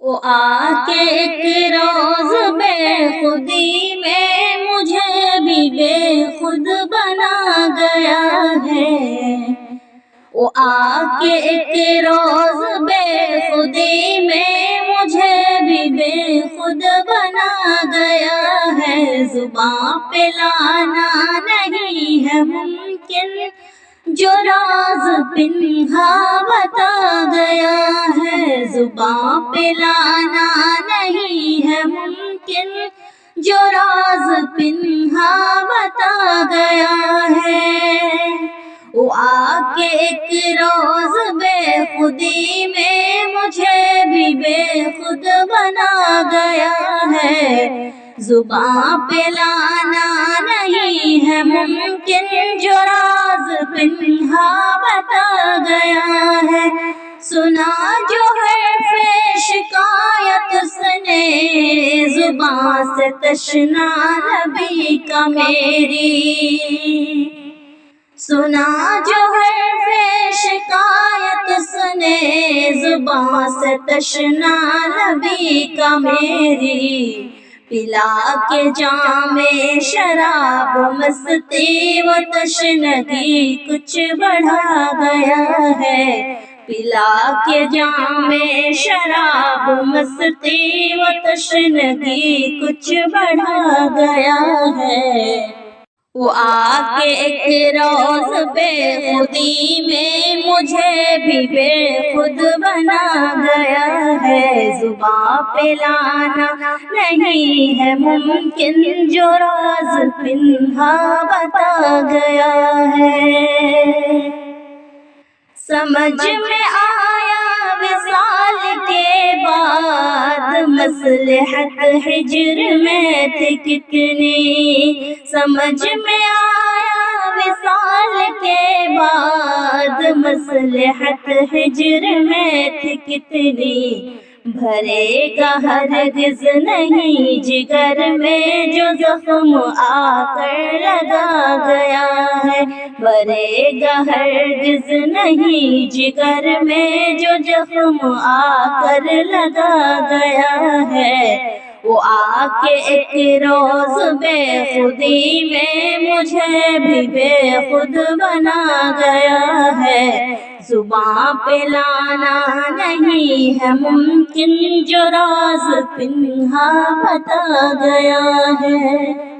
وہ آ کے ایک روز بے خودی میں مجھے بھی بے خود بنا گیا ہے۔ وہ آ کے ایک روز بے خودی میں مجھے بھی بے خود بنا گیا ہے۔ زباں پہ لانا نہیں ہے ممکن جو راز پنہا بتا گیا ہے۔ زباں پہ لانا نہیں ہے ممکن جو راز پنہا بتا گیا ہے۔ وہ آ کے ایک روز بے خودی میں مجھے بھی بے خود بنا گیا ہے۔ زباں پہ لانا نہیں ہے ممکن جو راز پنہا بتا گیا ہے۔ سنا جو ہے شکایت سنے زباں سے تشنا نبی کا میری۔ سنا جو ہے شکایت سنے زباں سے تشنا نبی کا میری۔ پلا کے جام شراب مستی و تشنگی کچھ بڑھا گیا ہے۔ پلا کے جام شراب مستی و تشنگی کچھ بڑھا گیا ہے۔ وہ آ کے ایک روز بے خودی میں مجھے بھی بے خود بنا گیا ہے۔ زباں پہ لانا نہیں ہے ممکن جو راز پنہا بتا گیا ہے۔ سمجھ میں آیا وصال کے بعد مصلحت ہجر میں تھی کتنی۔ سمجھ میں آیا وصال کے بعد مصلحت ہجر میں تھی کتنی۔ بھرے گا ہرگز نہیں جگر میں جو زخم آ کر لگا گیا ہے۔ بھرے گا ہرگز نہیں جگر میں جو زخم آ کر لگا گیا ہے۔ وہ آ کے ایک روز بے خودی میں مجھے بھی بے خود بنا گیا ہے۔ زباں پہ لانا نہیں ہے ممکن جو راز پنہا بتا گیا ہے۔